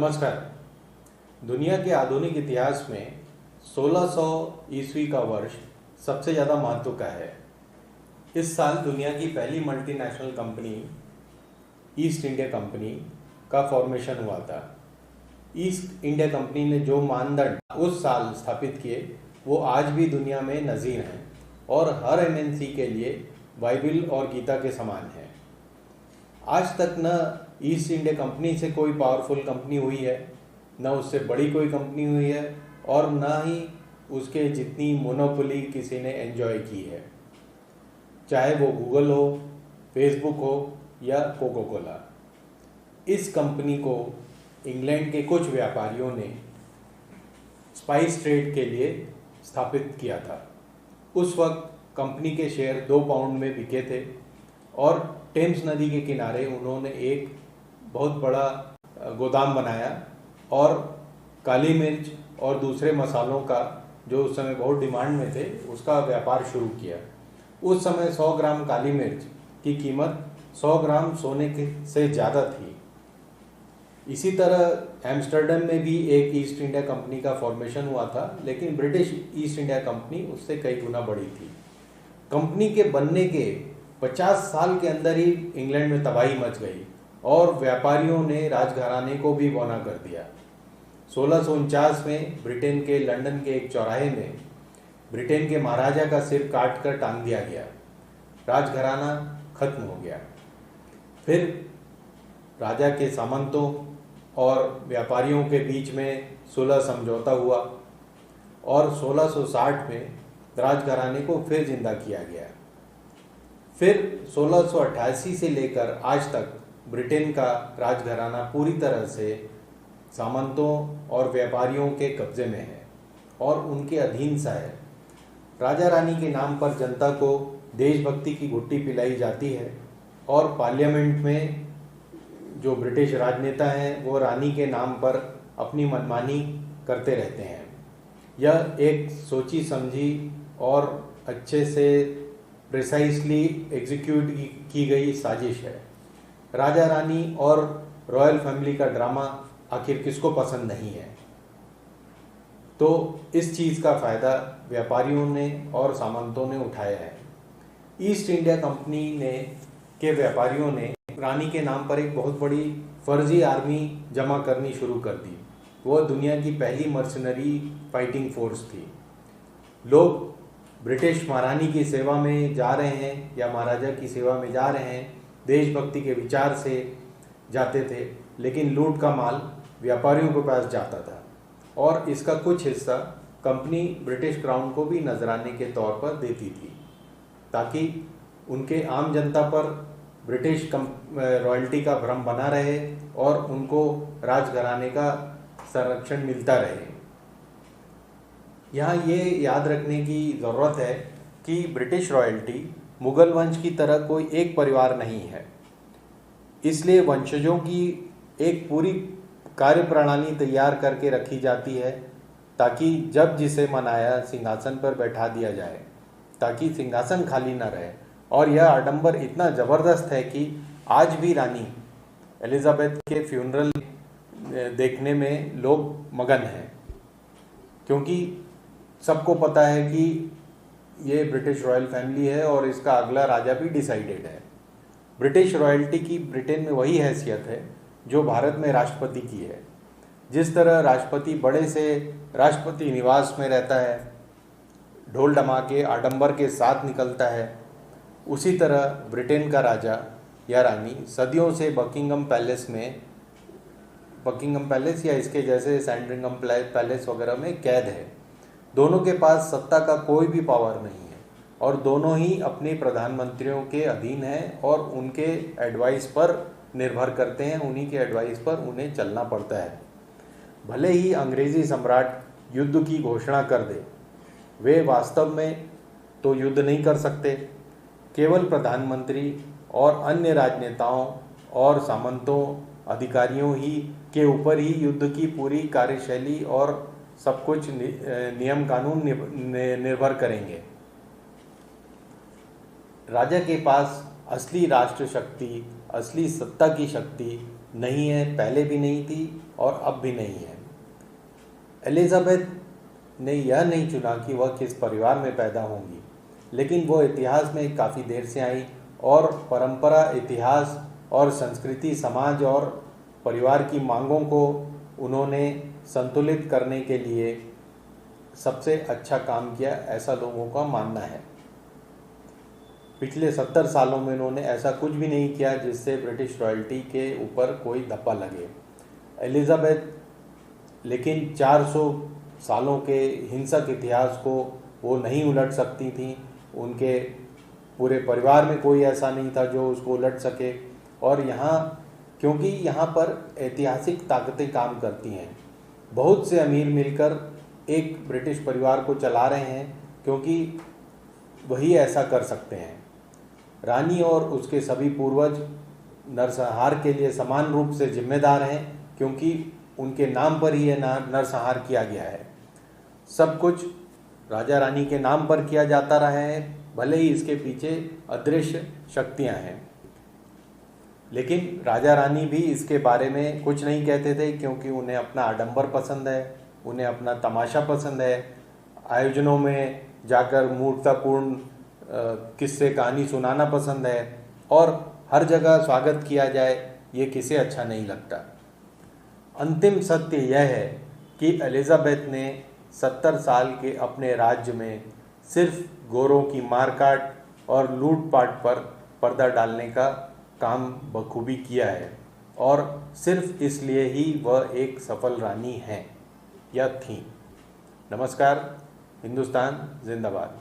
नमस्कार। दुनिया के आधुनिक इतिहास में 1600 ईस्वी का वर्ष सबसे ज़्यादा महत्व का है। इस साल दुनिया की पहली multinational company east India company का फॉर्मेशन हुआ था। ईस्ट इंडिया कंपनी ने जो मानदंड उस साल स्थापित किए वो आज भी दुनिया में नज़ीर हैं और हर एमएनसी के लिए बाइबिल और गीता के समान है। आज तक न ईस्ट इंडिया कंपनी से कोई पावरफुल कंपनी हुई है, न उससे बड़ी कोई कंपनी हुई है और न ही उसके जितनी मोनोपोली किसी ने एंजॉय की है, चाहे वो गूगल हो, फेसबुक हो या कोका कोला। इस कंपनी को इंग्लैंड के कुछ व्यापारियों ने स्पाइस ट्रेड के लिए स्थापित किया था। उस वक्त कंपनी के शेयर 2 पाउंड में बिके थे और टेम्स नदी के किनारे उन्होंने एक बहुत बड़ा गोदाम बनाया और काली मिर्च और दूसरे मसालों का, जो उस समय बहुत डिमांड में थे, उसका व्यापार शुरू किया। उस समय 100 ग्राम काली मिर्च की कीमत 100 ग्राम सोने के से ज़्यादा थी। इसी तरह एम्स्टर्डम में भी एक ईस्ट इंडिया कंपनी का फॉर्मेशन हुआ था, लेकिन ब्रिटिश ईस्ट इंडिया कंपनी उससे कई गुना बड़ी थी। कंपनी के बनने के 50 साल के अंदर ही इंग्लैंड में तबाही मच गई और व्यापारियों ने राजघराने को भी बौना कर दिया। 1649 में ब्रिटेन के लंदन के एक चौराहे में ब्रिटेन के महाराजा का सिर काट कर टांग दिया गया। राजघराना खत्म हो गया। फिर राजा के सामंतों और व्यापारियों के बीच में सुलह समझौता हुआ और 1660 में राजघराने को फिर जिंदा किया गया। फिर 1688 से लेकर आज तक ब्रिटेन का राजघराना पूरी तरह से सामंतों और व्यापारियों के कब्जे में है और उनके अधीन सा है। राजा रानी के नाम पर जनता को देशभक्ति की घुट्टी पिलाई जाती है और पार्लियामेंट में जो ब्रिटिश राजनेता हैं वो रानी के नाम पर अपनी मनमानी करते रहते हैं। यह एक सोची समझी और अच्छे से प्रिसाइसली एग्जीक्यूट की गई साजिश है। राजा रानी और रॉयल फैमिली का ड्रामा आखिर किसको पसंद नहीं है। तो इस चीज़ का फ़ायदा व्यापारियों ने और सामंतों ने उठाया है। ईस्ट इंडिया कंपनी के व्यापारियों ने रानी के नाम पर एक बहुत बड़ी फर्जी आर्मी जमा करनी शुरू कर दी। वो दुनिया की पहली मर्सनरी फाइटिंग फोर्स थी। लोग ब्रिटिश महारानी की सेवा में जा रहे हैं या महाराजा की सेवा में जा रहे हैं, देशभक्ति के विचार से जाते थे, लेकिन लूट का माल व्यापारियों के पास जाता था और इसका कुछ हिस्सा कंपनी ब्रिटिश क्राउन को भी नजराने के तौर पर देती थी, ताकि उनके आम जनता पर ब्रिटिश रॉयल्टी का भ्रम बना रहे और उनको राजघराने का संरक्षण मिलता रहे। यहाँ ये याद रखने की ज़रूरत है कि ब्रिटिश रॉयल्टी मुग़ल वंश की तरह कोई एक परिवार नहीं है, इसलिए वंशजों की एक पूरी कार्यप्रणाली तैयार करके रखी जाती है ताकि जब जिसे मनाया सिंहासन पर बैठा दिया जाए, ताकि सिंहासन खाली न रहे। और यह आडंबर इतना ज़बरदस्त है कि आज भी रानी एलिजाबेथ के फ्यूनरल देखने में लोग मगन हैं, क्योंकि सबको पता है कि ये ब्रिटिश रॉयल फैमिली है और इसका अगला राजा भी डिसाइडेड है। ब्रिटिश रॉयल्टी की ब्रिटेन में वही हैसियत है जो भारत में राष्ट्रपति की है। जिस तरह राष्ट्रपति बड़े से राष्ट्रपति निवास में रहता है, ढोल डमाके आडंबर के साथ निकलता है, उसी तरह ब्रिटेन का राजा या रानी सदियों से बकिंगम पैलेस या इसके जैसे सैंडरिंघम पैलेस वगैरह में कैद है। दोनों के पास सत्ता का कोई भी पावर नहीं है और दोनों ही अपने प्रधानमंत्रियों के अधीन हैं और उनके एडवाइस पर निर्भर करते हैं, उन्हीं के एडवाइस पर उन्हें चलना पड़ता है। भले ही अंग्रेज़ी सम्राट युद्ध की घोषणा कर दे, वे वास्तव में तो युद्ध नहीं कर सकते। केवल प्रधानमंत्री और अन्य राजनेताओं और सामंतों अधिकारियों ही के ऊपर ही युद्ध की पूरी कार्यशैली और सब कुछ नियम कानून निर्भर करेंगे। राजा के पास असली राष्ट्र शक्ति, असली सत्ता की शक्ति नहीं है, पहले भी नहीं थी और अब भी नहीं है। एलिजाबेथ ने यह नहीं चुना कि वह किस परिवार में पैदा होंगी, लेकिन वो इतिहास में काफ़ी देर से आई और परंपरा, इतिहास और संस्कृति, समाज और परिवार की मांगों को उन्होंने संतुलित करने के लिए सबसे अच्छा काम किया, ऐसा लोगों का मानना है। पिछले 70 सालों में उन्होंने ऐसा कुछ भी नहीं किया जिससे ब्रिटिश रॉयल्टी के ऊपर कोई धब्बा लगे। एलिजाबेथ लेकिन 400 सालों के हिंसक इतिहास को वो नहीं उलट सकती थी। उनके पूरे परिवार में कोई ऐसा नहीं था जो उसको उलट सके। और क्योंकि यहाँ पर ऐतिहासिक ताकतें काम करती हैं, बहुत से अमीर मिलकर एक ब्रिटिश परिवार को चला रहे हैं, क्योंकि वही ऐसा कर सकते हैं। रानी और उसके सभी पूर्वज नरसंहार के लिए समान रूप से जिम्मेदार हैं, क्योंकि उनके नाम पर ही यह नरसंहार किया गया है। सब कुछ राजा रानी के नाम पर किया जाता रहा है, भले ही इसके पीछे अदृश्य शक्तियां हैं। लेकिन राजा रानी भी इसके बारे में कुछ नहीं कहते थे, क्योंकि उन्हें अपना आडंबर पसंद है, उन्हें अपना तमाशा पसंद है। आयोजनों में जाकर मूर्खतापूर्ण किस्से कहानी सुनाना पसंद है और हर जगह स्वागत किया जाए, ये किसे अच्छा नहीं लगता। अंतिम सत्य यह है कि एलिजाबेथ ने 70 साल के अपने राज्य में सिर्फ गोरों की मारकाट और लूटपाट पर पर्दा डालने का काम बखूबी किया है, और सिर्फ इसलिए ही वह एक सफल रानी हैं या थीं। नमस्कार। हिंदुस्तान जिंदाबाद।